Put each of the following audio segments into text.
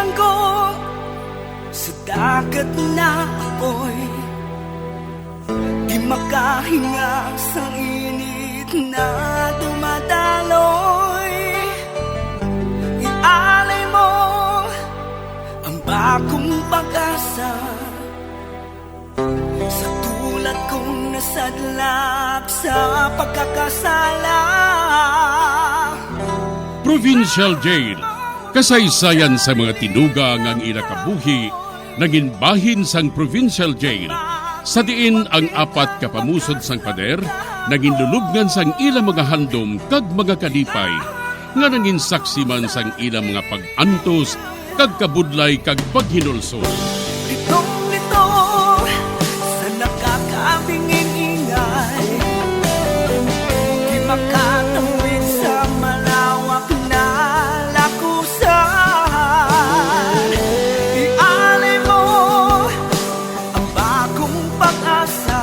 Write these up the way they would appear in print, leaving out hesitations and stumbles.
Bilang ko sa dagat na apoy, di makahinga sa init na dumadaloy. Ialay mo ang bagong pag-asa sa tulad kong nasadlak sa pagkakasala. Provincial Jail, kasaysayan sa mga tinuga ngang inakabuhi, naging bahin sang Provincial Jail. Sa diin ang apat kapamusod sang pader, naging lulubngan sang ilang mga handom kag mga kalipay, nga naging saksi man sang ilang mga pag-antos, kag kabudlay kag paghinulsol. Litong-lito sa nakakabingin ingay, di makatawid sa malawak na lakusan. Ialay mo ang bagong pag-asa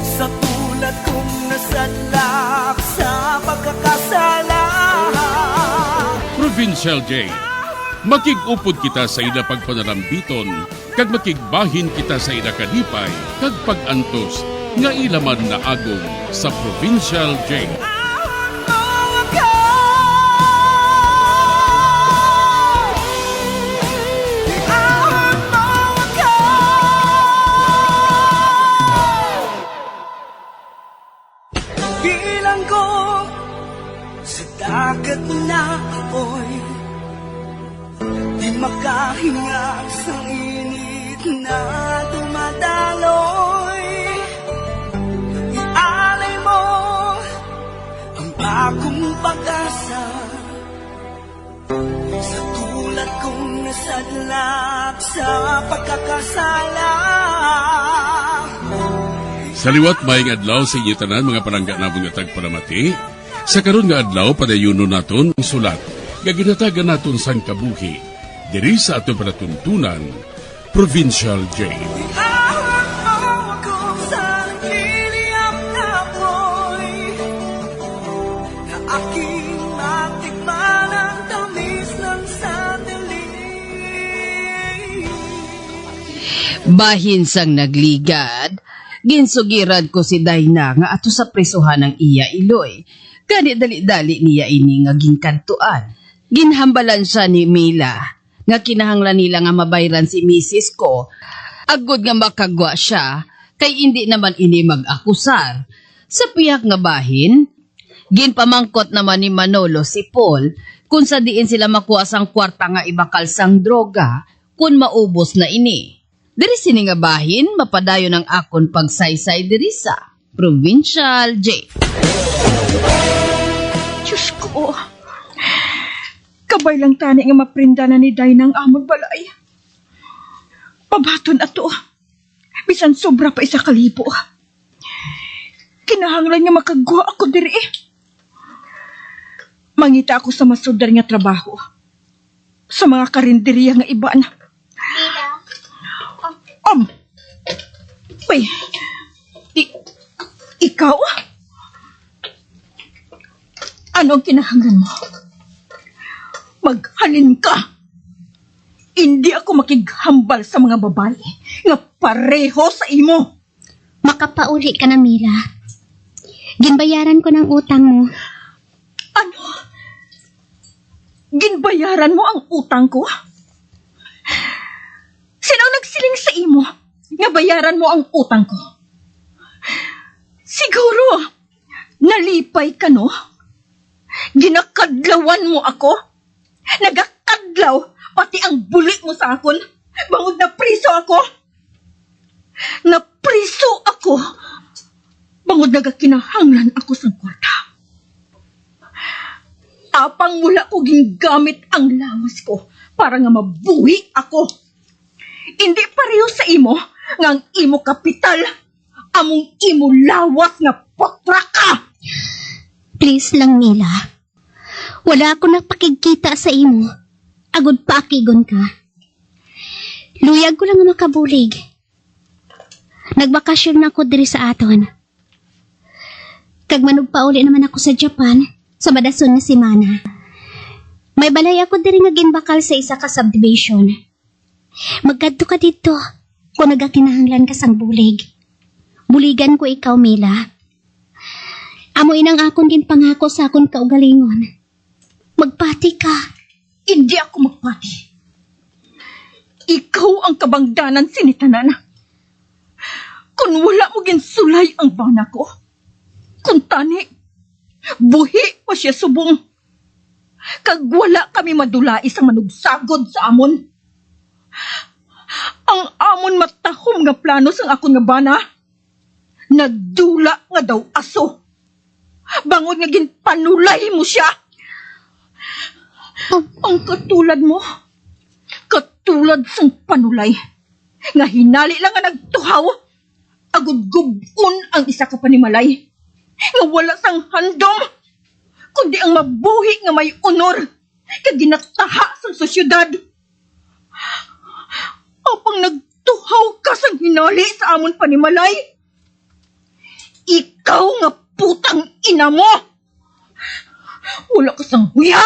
sa tulad kong nasadlak sa pagkakasala. Provincial Jail, makig-upod kita sa ila pagpanarambiton, kag makigbahin kita sa ila kalipay, kag pag-antos, nga ilaman na agong sa Provincial Jail. Bilang ko sa dagat na apoy, di makahinga sa init na dumadaloy. Ialay mo ang bagong pag-asa sa tulad kong nasadlak sa pagkakasala. Sa liwat maing adlaw sa inyo tanan mga palangga na mga tagparamati, sa karon nga adlaw padayuno naton ang sulat, nga ginatagan naton sang kabuhi, diri sa aton panatuntunan, Provincial Jail. Ahon mo ako sa niliyap na apoy, na aking matikman ang tamis ng sandali. Bahin sang nagligad, ginsugiran ko si Dayna nga ato sa presuhan ng iya iloy. Kani dali-dali niya ini nga ginkantuan. Ginhambalan siya ni Mila nga kinahanglan nila nga mabayran si Mrs. ko. Agud nga makagwa siya kay hindi naman ini mag-akusar. Sa piyak nga bahin, ginpamangkot naman ni Manolo si Paul kung sa diin sila makuha sang kwarta nga ibakal sang droga kung maubos na ini. Diri sini nga bahin, mapadayo ng akon pagsaysay diri sa Provincial Jail. Diyos ko, kabay lang tani nga maprinda na ni Day ng amon balay. Pabaton ato, bisan sobra pa isa kalibo. Kinahanglan nga makagwa ako diri. Mangita ako sa masudar nga trabaho, sa mga karinderiya nga iba na. Uy, ikaw? Anong kinahanglan mo? Maghalin ka! Hindi ako makighambal sa mga babae nga pareho sa imo. Makapauli ka na, Mila. Ginbayaran ko ng utang mo. Ano? Ginbayaran mo ang utang ko? Sino nagsiling sa imo nga bayaran mo ang utang ko? Siguro, nalipay ka, no? Ginakadlawan mo ako? Nagakadlaw, pati ang buli mo sa akon? Bangod na priso ako? Napriso ako? Bangod nagakinahanglan ako sa kwarta? Apang mula ko gingamit ang lawas ko para nga mabuhi ako. Hindi pareho sa imo nga ang imo kapital, among imo lawas nga potra ka. Please lang, Mila. Wala ako napakikita sa imo. Agud pa akigon ka. Luyag ko lang nga makabulig. Nagbakasyon na ako diri sa aton. Kag manugpauli naman ako sa Japan sa madason nga semana. May balay ako diri nga ginbakal sa isa ka subdivision. Magkadto ka dito kung nagakinahanglan ka sang bulig. Buligan ko ikaw, Mila. Amo inang akon ginpangako sa akon kaugalingon. Magpati ka. Hindi ako magpati. Ikaw ang kabangdanan sinitanan. Kung wala mo ginsulay ang bana ko, kung tani, buhi pa siya subong. Kag wala kami madulai sa manugsagod sa amon. Ang amon matahom nga plano sa akon nga bana, nagdula nga daw aso. Bangod nga ginpanulay mo siya. Ang katulad mo, katulad sang panulay, nga hinali lang nga nagtuhaw, agud-gubon ang isa ka panimalay, nga wala sang handom, kundi ang mabuhi nga may honor, kag ginataha sa sosyudad. Apang nagtuhaw ka sang hinali sa amon panimalay, ikaw nga putang ina mo! Wala ka sang huya!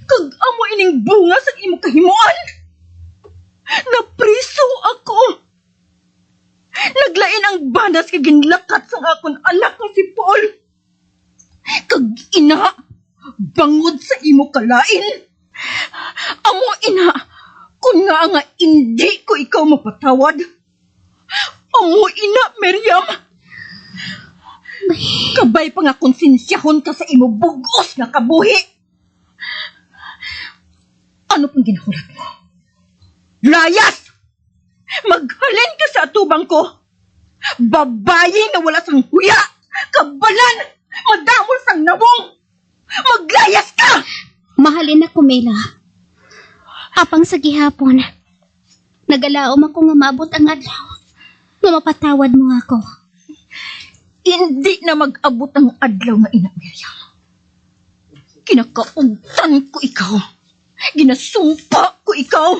Kag amo ining bunga sa imo kahimuan! Napriso ako! Naglain ang banas kag ginlakat sa akon anak nga si Paul! Kag ina, bangod sa imo kalain! Amo ina, kung nga hindi ko ikaw mapatawad! Amo ina, Miriam! Kabay pa nga konsensyahon ka sa imo bugos nga kabuhi. Ano pang ginahulat mo? Layas! Maghalin ka sa atubang ko. Babayi na wala sang huya, kabalan, madamol sang nabong. Maglayas ka! Mahalin ako, Mila. Apang sa gihapon, nagalaom ako nga maabot ang adlaw nga mapatawad mo ako. Hindi na mag-abot ang adlaw nga ina, Miriam. Kinakaugtan ko ikaw. Ginasumpa ko ikaw.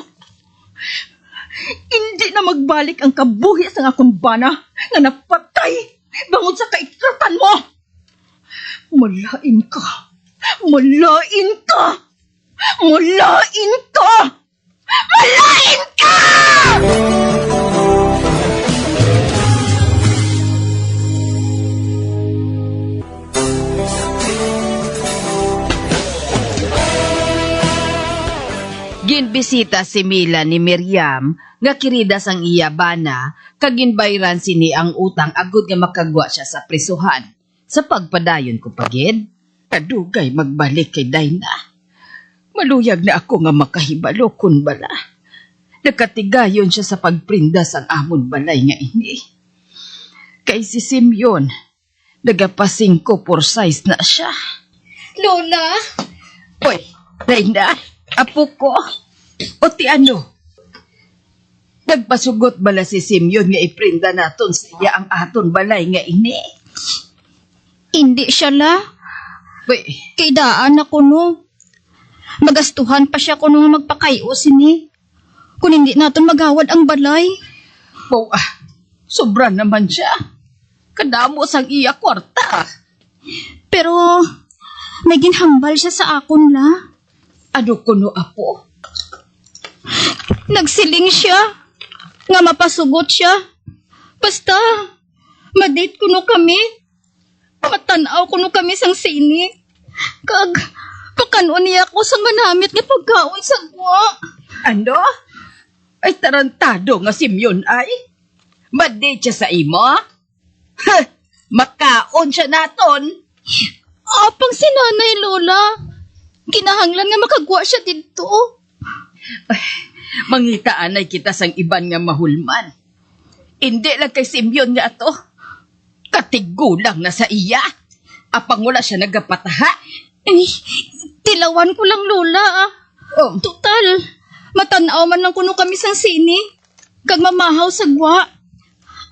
Hindi na magbalik ang kabuhi sa akong bana nga napatay bangod sa kaikratan mo. Malain ka. Malain ka. Malain ka. Malain ka! Ginbisita si Mila ni Miriam nga kirida sang iya bana kag ginbayran sini ang utang agud nga makagwa siya sa prisuhan. Sa pagpadayon ko pagid, kadugay magbalik kay Dayna. Maluyag na ako nga makahibalo kun bala. Nakatigayon siya sa pagprinda sang amon balay nga ini. Kay si Simeon, nagapasing ko por size na siya. Lola! Oy, Dayna, apo ko, o ti ano? Nagpasugot bala si Simeon nga iprinda naton sa iya ang aton balay nga ini. Hindi siya la. Uy, Kaidaan ako no. Magastuhan pa siya kuno nga magpakayo sini. Kung hindi naton magawad ang balay. sobra naman siya. Kadamo sang iya kwarta. Pero may ginhambal siya sa akon la. Ano kuno apo? Nagsiling siya. Nga mapasugot siya. Basta, madate kuno kami. Matanaw kuno kami sang sini. Kag, pakanon niya ako sa manamit nga pagkaon sa gwa. Ano? Ay tarantado nga Simeon ay? Madate siya sa imo? Ha! Makaon siya naton. Apang si Nanay Lola. Kinahanglan nga makagwa siya dito. Mangitaan ay kita sang iban nga mahulman. Hindi lang kay Simeon nga ato. Katigulang na sa iya. Apang wala siya nagapataha. Eh, tilawan ko lang Lola ah. Oh, Total, matanaw man lang kuno kami sang sini. Kag mamahaw sa gwa.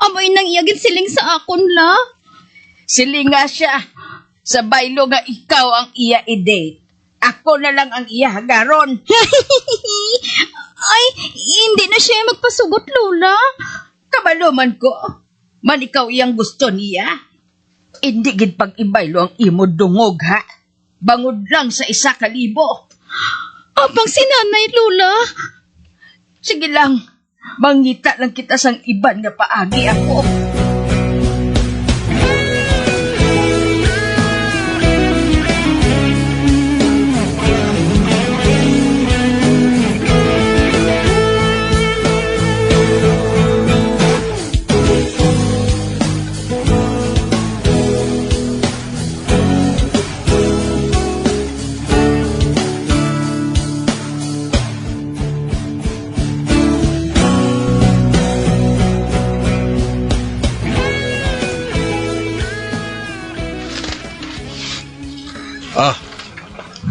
Amoy nang iyagin siling sa akon la. silinga siya. Sa baylo nga ikaw ang iya i-date. Ako na lang ang iya hagaron. Ay, hindi na siya magpasugot, Lola. Kabalo man ko. Man ikaw iyang gusto niya. Hindi gid pag ibaylo ang imo dungog ha. Bangod lang sa 1,000. Apang si Nanay, Lola. Sige lang, mangita lang kita sang iban nga paagi ako.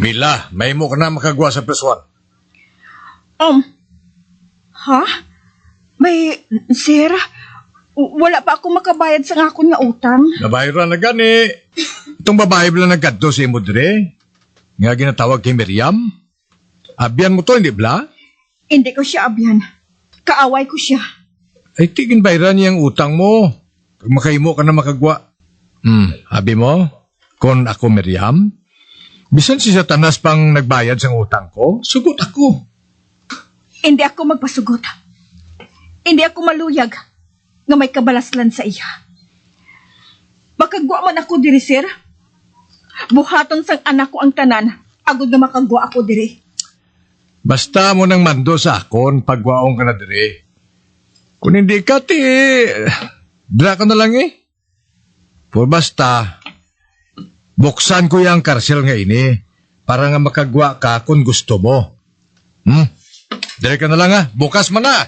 Mila, may mo ka na makagawa sa prisuan. Ha? May, sir, wala pa ako makabayad sa akon nga utang. Nabayra na gani. Itong babae bala nagkadto si Mudre. Nga ginatawag kay Miriam. Abyan mo to, hindi bla? Hindi ko siya abyan. Kaaway ko siya. Ay, tigin bayra niyang utang mo. Kag makahimo ka na makagawa. Abi mo, kung ako Miriam, bisan si Satanas pang nagbayad sa utang ko, sugot ako. Hindi ako magpasugot. Hindi ako maluyag nga may kabalaslan sa iya. Makagwa man ako diri, sir. Buhaton sang anak ko ang tanan, agud nga makagwa ako diri. Basta mo nang mando sa akon, pagwaong ka na dire. Kung hindi ka, dra ka na lang eh. Pero basta, buksan ko yung karsel nga ini para nga makagwa ka kung gusto mo. Dire ka na lang ha, bukas mo na.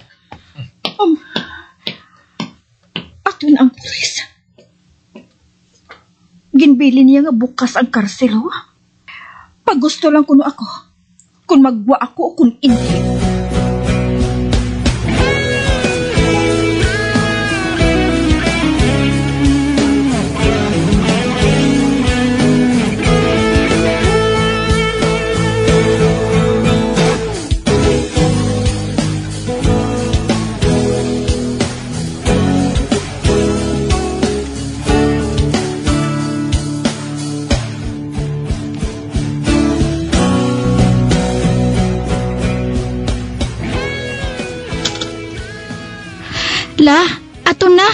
Ato na ang pulis. Ginbili niya nga bukas ang karselo. Pag gusto lang kuno ako, kung magwa ako o kung hindi. La, ato na.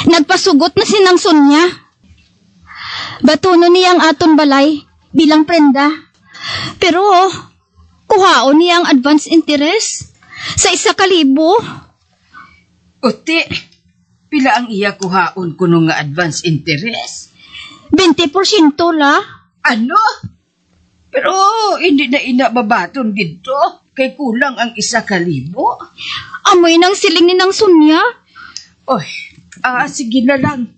Nagpasugot na si Nang Sonya. Batuno niya ang aton balay bilang prenda. Pero, kuhaon niya ang advance interest sa 1,000. Uti, pila ang iya kuhaon kuno nga advance interest? 20% la. Ano? Pero hindi na inababaton dito. Kay kulang ang 1,000. Amoy ng siling ni Nang Sonya. Oy, sige na lang.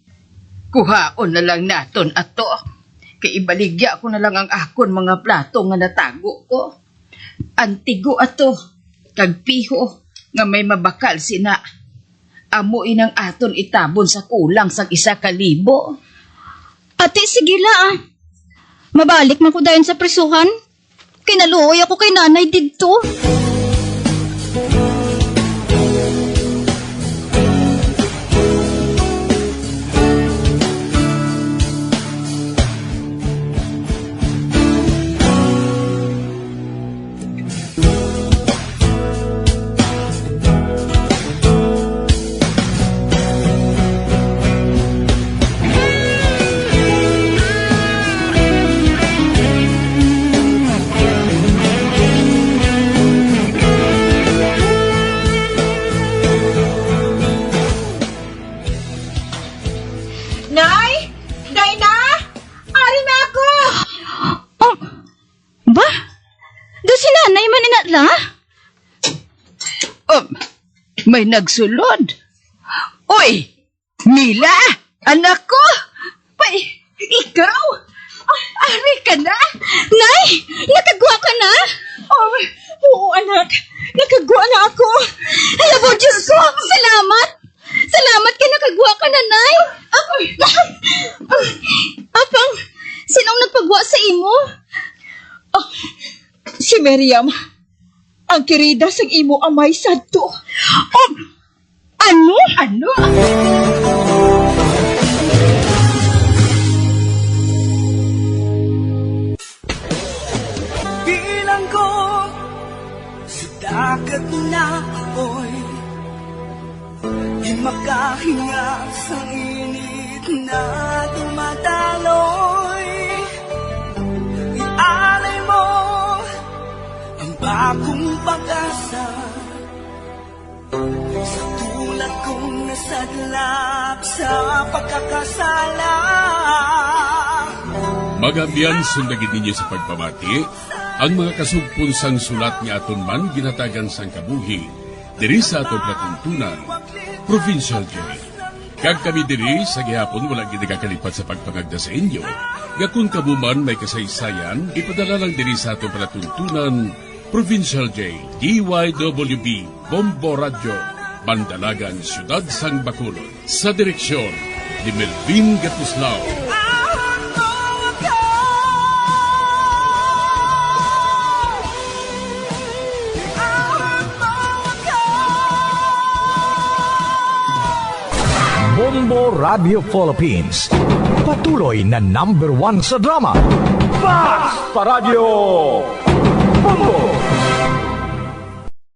Kuhaon na lang naton ato. Kay ibaligya ko na lang ang akon mga plato nga natago ko. Antigo ato. Kag piho nga may mabakal sina. Amoy nang aton itabon sa kulang sang 1,000. Ate, sige la. Mabalik man ko dayon sa prisuhan. Kinaluoy ako kay nanay dito. Nay! Dayna! Ari na ako! Oh, ba? Do si nanay man inatla? May nagsulod. Oy, Mila! Anak ko! Pay, ikaw? Ari ka na? Nay! Nakagwa ka na? Oo, anak. Nakagwa na ako. Alabo, Diyos ko! Salamat! Salamat ka nakagwa ka na, Nay! Apang, sinong nagpagwa sa imo? Si Miriam. Ang kirida sa imo amay sadto. Ano? Ano? dagat na ako'y di makahinga sa init na dumadaloy. Ialay mo ang bagong pag-asa sa tulad kong nasadlak sa pagkakasala. Magabiyan sundagin ninyo sa pagpamati ang mga kasugpon sang sulat nga aton man ginatagan sang kabuhi diri sa aton natuntunan, Provincial Jail. Kag kami diri sa gihapon wala gid nakakalipat sa pagpangagda sa inyo. Gakun kabuman may kasaysayan, ipadala lang diri sa aton palatuntunan, Provincial Jail, DYWB, Bombo Radio, Bandalagan, Siyudad Sang Bacolod. Sa direksyon ni Melvin Gatuslao. Bombo Radio Philippines. Patuloy na #1 sa drama. Fast pa Radio! Bombo!